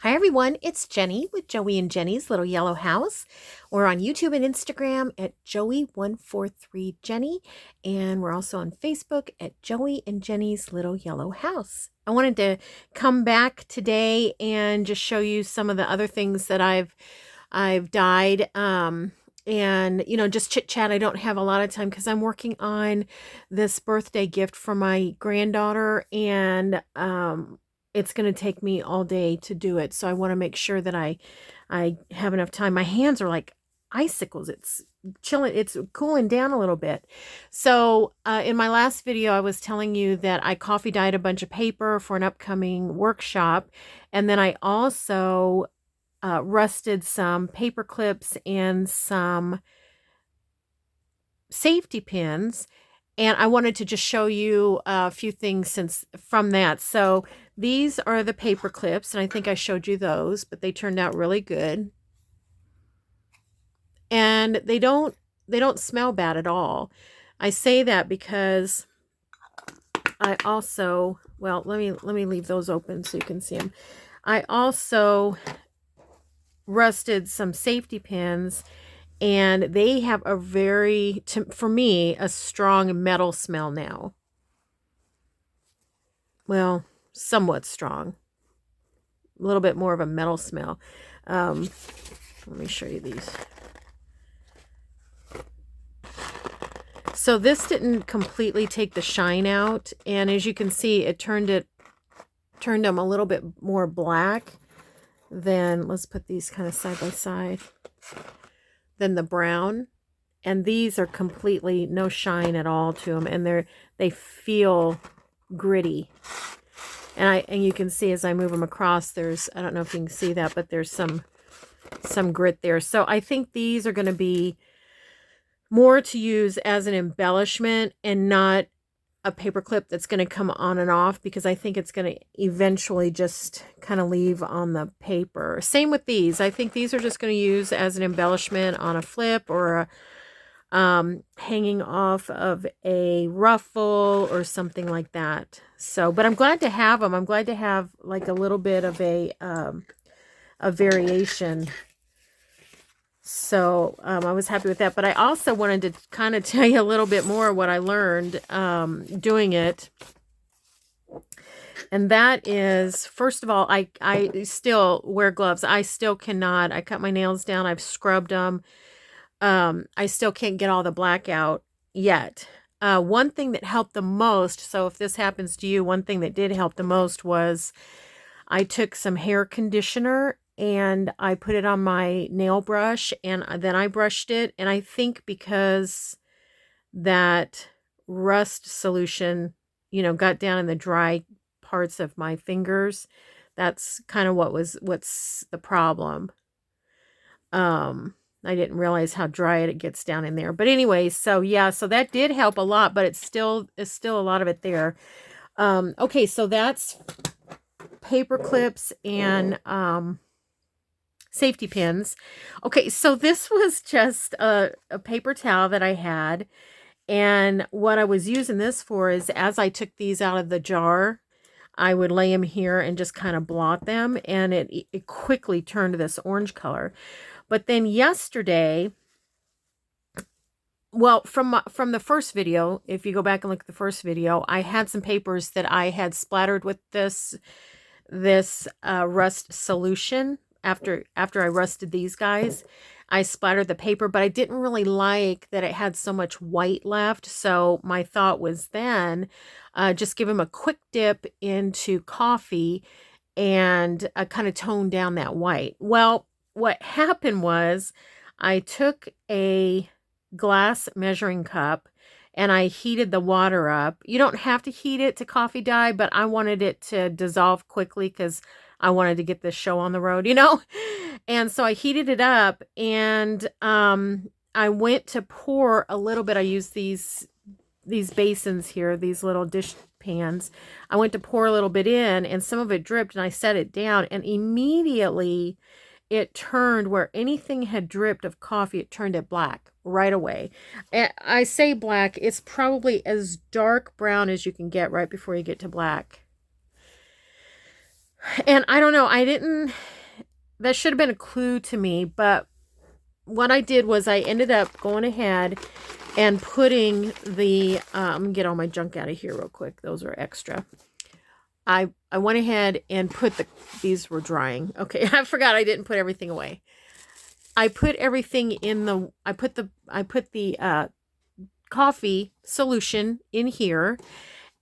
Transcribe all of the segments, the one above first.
Hi everyone, it's Jenny with Joey and Jenny's Little Yellow House. We're on YouTube and Instagram at Joey143Jenny, and we're also on Facebook at Joey and Jenny's Little Yellow House. I wanted to come back today and just show you some of the other things that I've dyed. And just chit chat. I don't have a lot of time because I'm working on this birthday gift for my granddaughter, and it's going to take me all day to do it. So I want to make sure that I have enough time. My hands are like icicles. It's chilling. It's cooling down a little bit. So in my last video, I was telling you that I coffee dyed a bunch of paper for an upcoming workshop. And then I also rusted some paper clips and some safety pins. And I wanted to just show you a few things from that. So these are the paper clips, and I think I showed you those, but they turned out really good. And they don't smell bad at all. I say that because I also, well, let me leave those open so you can see them. I also rusted some safety pins, and they have a very, for me, a strong metal smell now. Well, somewhat strong. A little bit more of a metal smell. Let me show you these. So this didn't completely take the shine out, and as you can see, it turned them a little bit more black than, let's put these kind of side by side, than the brown. And these are completely no shine at all to them, and they feel gritty. And you can see as I move them across, there's, I don't know if you can see that, but there's some grit there. So I think these are going to be more to use as an embellishment and not a paper clip that's going to come on and off, because I think it's going to eventually just kind of leave on the paper. Same with these. I think these are just going to use as an embellishment on a flip or a hanging off of a ruffle or something like that. So, but I'm glad to have them. I'm glad to have like a little bit of a variation. So I was happy with that. But I also wanted to kind of tell you a little bit more what I learned doing it. And that is, first of all, I still wear gloves. I still cannot. I cut my nails down. I've scrubbed them. I still can't get all the black out yet. One thing that helped the most, so if this happens to you, one thing that did help the most was I took some hair conditioner and I put it on my nail brush, and then I brushed it. And I think because that rust solution, got down in the dry parts of my fingers, that's kind of what's the problem. I didn't realize how dry it gets down in there. But anyway, so yeah, so that did help a lot, but it's still a lot of it there. Okay, so that's paper clips and safety pins. Okay, so this was just a paper towel that I had. And what I was using this for is, as I took these out of the jar, I would lay them here and just kind of blot them. And it quickly turned to this orange color. But then yesterday, well, from the first video, if you go back and look at the first video, I had some papers that I had splattered with this rust solution. After I rusted these guys, I splattered the paper, but I didn't really like that it had so much white left. So my thought was then just give them a quick dip into coffee and kind of tone down that white. Well, what happened was I took a glass measuring cup and I heated the water up. You don't have to heat it to coffee dye, but I wanted it to dissolve quickly because I wanted to get this show on the road, And so I heated it up, and I went to pour a little bit. I used these basins here, these little dish pans. I went to pour a little bit in, and some of it dripped, and I set it down, and immediately it turned, where anything had dripped of coffee, it turned it black right away. And I say black, it's probably as dark brown as you can get right before you get to black. And I don't know, I didn't that should have been a clue to me, but what I did was I ended up going ahead and putting the, I'm gonna get all my junk out of here real quick. Those are extra. I went ahead and put these were drying. Okay, I forgot I didn't put everything away. I put everything in the, I put the coffee solution in here,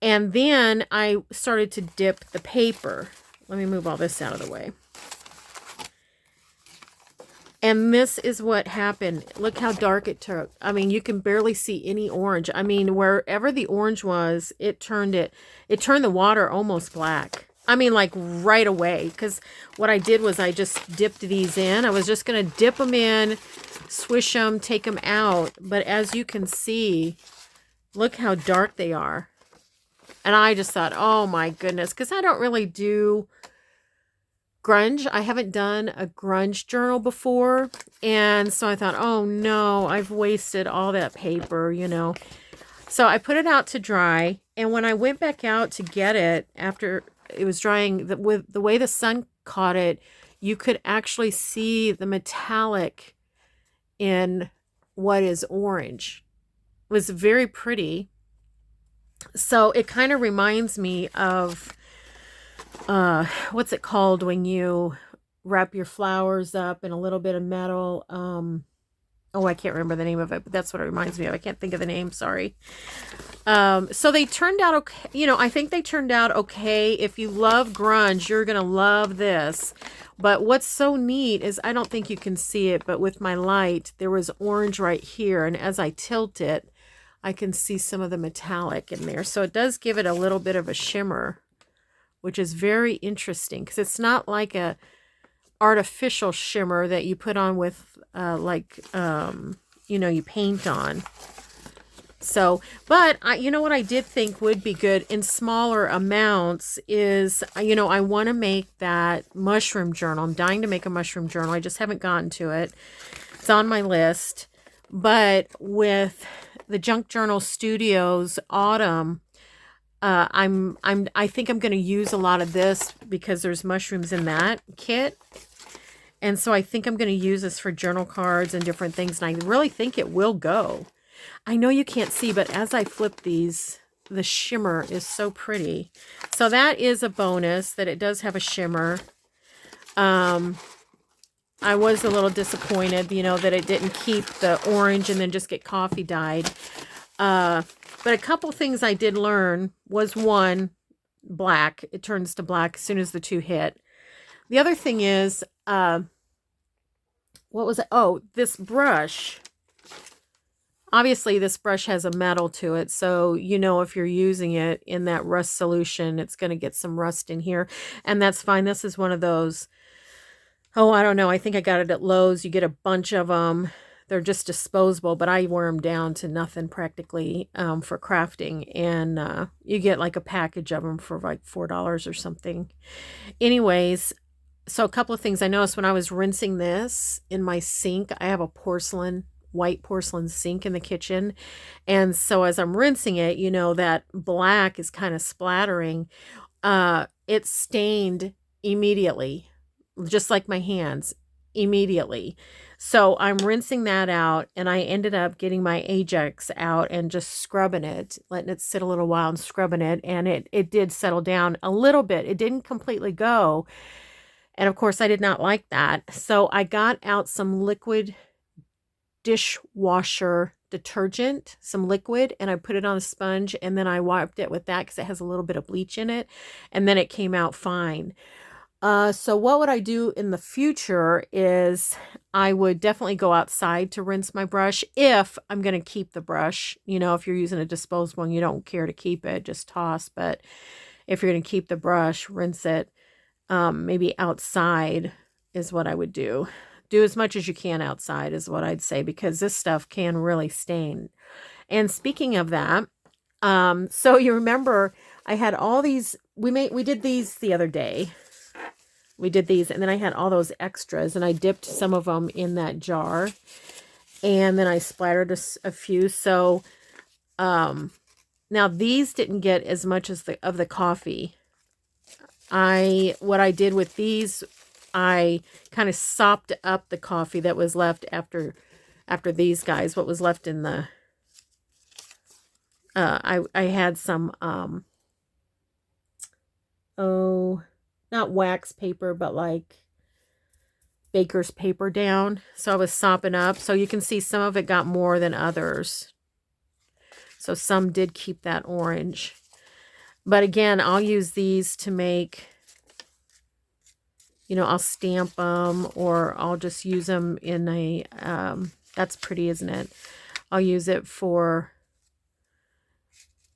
and then I started to dip the paper. Let me move all this out of the way. And this is what happened. Look how dark it took. I mean, you can barely see any orange. I mean, wherever the orange was, it turned the water almost black. I mean, like right away. Because what I did was I just dipped these in. I was just going to dip them in, swish them, take them out. But as you can see, look how dark they are. And I just thought, oh my goodness, because I don't really do grunge. I haven't done a grunge journal before. And so I thought, oh no, I've wasted all that paper, you know. So I put it out to dry. And when I went back out to get it after it was drying, with the way the sun caught it, you could actually see the metallic in what is orange. It was very pretty. So it kind of reminds me of what's it called when you wrap your flowers up in a little bit of metal? Oh, I can't remember the name of it, but that's what it reminds me of. I can't think of the name, sorry. So they turned out okay. You know, I think they turned out okay. If you love grunge, you're going to love this. But what's so neat is, I don't think you can see it, but with my light, there was orange right here. And as I tilt it, I can see some of the metallic in there. So it does give it a little bit of a shimmer, which is very interesting, because it's not like a artificial shimmer that you put on with you know, you paint on. So, but you know what I did think would be good in smaller amounts is, you know, I want to make that mushroom journal. I'm dying to make a mushroom journal. I just haven't gotten to it. It's on my list. But with the Junk Journal Studios Autumn, I think I'm going to use a lot of this because there's mushrooms in that kit. And so I think I'm going to use this for journal cards and different things. And I really think it will go. I know you can't see, but as I flip these, the shimmer is so pretty. So that is a bonus, that it does have a shimmer. I was a little disappointed, you know, that it didn't keep the orange and then just get coffee dyed. But a couple things I did learn was, one, black. It turns to black as soon as the two hit. The other thing is, what was it? Oh, this brush. Obviously, this brush has a metal to it. So, you know, if you're using it in that rust solution, it's going to get some rust in here. And that's fine. This is one of those, oh, I don't know. I think I got it at Lowe's. You get a bunch of them. They're just disposable, but I wear them down to nothing practically for crafting. And you get like a package of them for like $4 or something. Anyways, so a couple of things I noticed when I was rinsing this in my sink. I have a white porcelain sink in the kitchen. And so as I'm rinsing it, you know, that black is kind of splattering. It stained immediately, just like my hands, immediately. So I'm rinsing that out, and I ended up getting my Ajax out and just scrubbing it, letting it sit a little while and scrubbing it. And it did settle down a little bit. It didn't completely go. And of course I did not like that. So I got out some liquid dishwasher detergent, some liquid, and I put it on a sponge, and then I wiped it with that because it has a little bit of bleach in it, and then it came out fine. So what would I do in the future is I would definitely go outside to rinse my brush if I'm going to keep the brush. You know, if you're using a disposable and you don't care to keep it, just toss. But if you're going to keep the brush, rinse it, maybe outside is what I would do. Do as much as you can outside is what I'd say, because this stuff can really stain. And speaking of that, so you remember I had all these, we did these the other day. We did these, and then I had all those extras, and I dipped some of them in that jar, and then I splattered a few. So now these didn't get as much as of the coffee. What I did with these I kind of sopped up the coffee that was left after these guys, what was left in the, I had some, oh, not wax paper, but like baker's paper down. So I was sopping up. So you can see some of it got more than others. So some did keep that orange. But again, I'll use these to make, you know, I'll stamp them, or I'll just use them in a, that's pretty, isn't it? I'll use it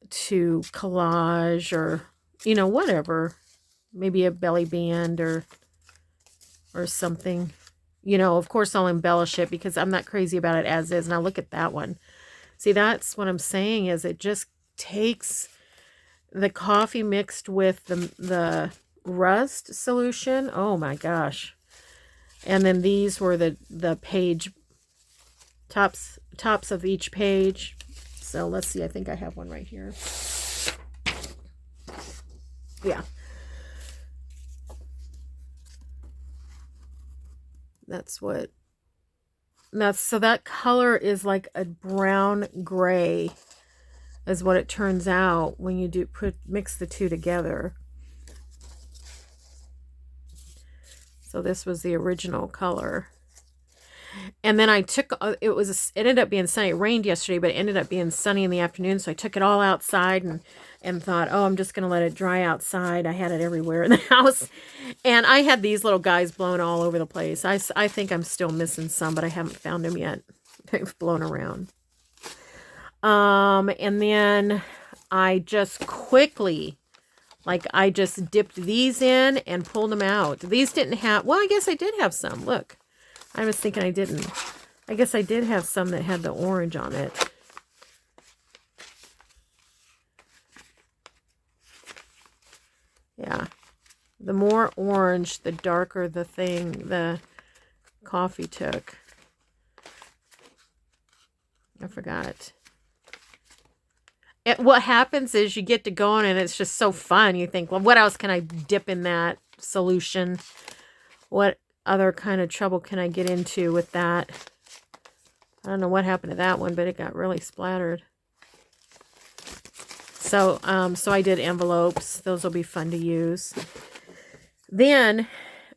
to collage, or, you know, whatever. Maybe a belly band or something. You know, of course I'll embellish it because I'm not crazy about it as is. Now look at that one. See, that's what I'm saying, is it just takes the coffee mixed with the rust solution. Oh my gosh. And then these were the page tops of each page. So let's see, I think I have one right here. Yeah. So that color is like a brown gray is what it turns out when you mix the two together. So this was the original color. And then I took, it ended up being sunny. It rained yesterday, but it ended up being sunny in the afternoon. So I took it all outside and thought, oh, I'm just going to let it dry outside. I had it everywhere in the house. And I had these little guys blown all over the place. I think I'm still missing some, but I haven't found them yet. They've blown around. And then I just quickly, like, I just dipped these in and pulled them out. These didn't have, well, I guess I did have some. Look. I was thinking I didn't. I guess I did have some that had the orange on it. Yeah. The more orange, the darker the coffee took. I forgot. What happens is you get to going and it's just so fun. You think, well, what else can I dip in that solution? What other kind of trouble can I get into with that? I don't know what happened to that one, but it got really splattered. So, so I did envelopes. Those will be fun to use. Then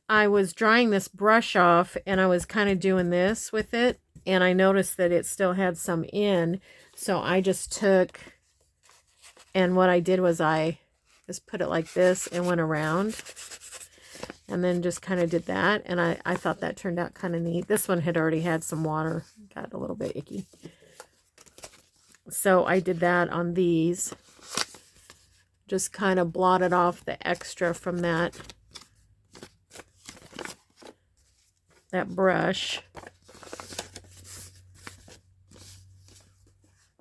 I was drying this brush off and I was kind of doing this with it. And I noticed that it still had some in. So I just took, and what I did was I just put it like this and went around. And then just kind of did that. And I thought that turned out kind of neat. This one had already had some water. Got a little bit icky. So I did that on these. Just kind of blotted off the extra from that brush.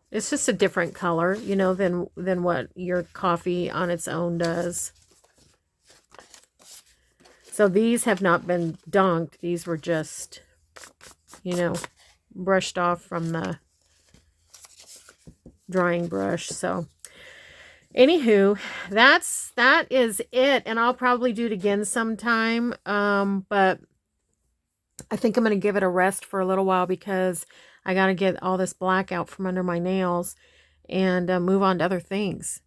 It's just a different color, you know, than what your coffee on its own does. So these have not been dunked. These were just, you know, brushed off from the drying brush. So anywho, that is it. And I'll probably do it again sometime. But I think I'm going to give it a rest for a little while because I got to get all this black out from under my nails and move on to other things.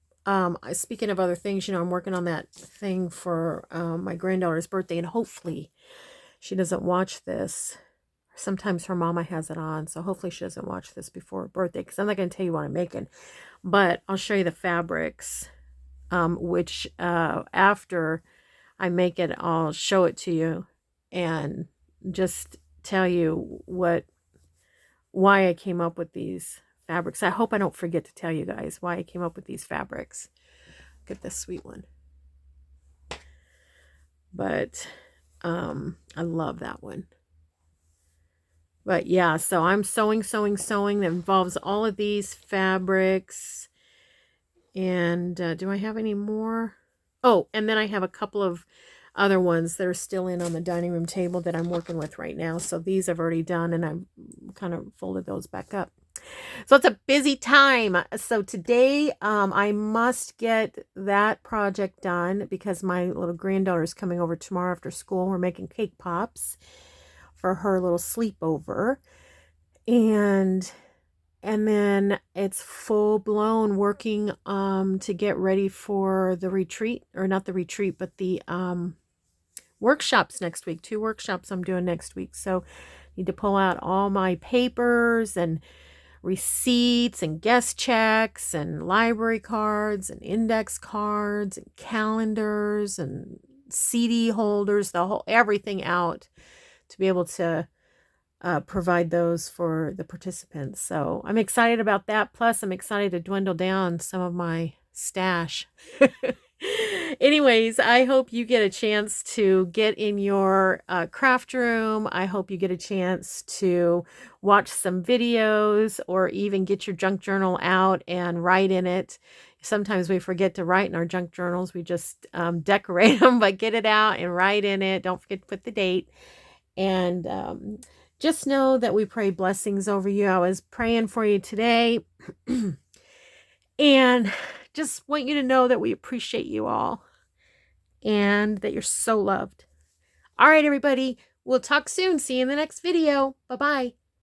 Speaking of other things, you know, I'm working on that thing for my granddaughter's birthday, and hopefully she doesn't watch this. Sometimes her mama has it on, so hopefully she doesn't watch this before her birthday, because I'm not going to tell you what I'm making. But I'll show you the fabrics, which after I make it, I'll show it to you and just tell you why I came up with these fabrics. I hope I don't forget to tell you guys why I came up with these fabrics. Look at this sweet one. But I love that one. But yeah, so I'm sewing. That involves all of these fabrics. And do I have any more? Oh, and then I have a couple of other ones that are still in on the dining room table that I'm working with right now. So these I've already done, and I've kind of folded those back up. So it's a busy time. So today, I must get that project done because my little granddaughter is coming over tomorrow after school. We're making cake pops for her little sleepover. And then it's full blown working to get ready for the retreat, or not the retreat, but the workshops next week. 2 workshops I'm doing next week. So need to pull out all my papers and receipts and guest checks and library cards and index cards and calendars and CD holders, the whole everything out to be able to provide those for the participants. So I'm excited about that. Plus, I'm excited to dwindle down some of my stash. Anyways, I hope you get a chance to get in your craft room. I hope you get a chance to watch some videos or even get your junk journal out and write in it. Sometimes we forget to write in our junk journals. We just decorate them, but get it out and write in it. Don't forget to put the date. And just know that we pray blessings over you. I was praying for you today. And just want you to know that we appreciate you all and that you're so loved. All right, everybody. We'll talk soon. See you in the next video. Bye-bye.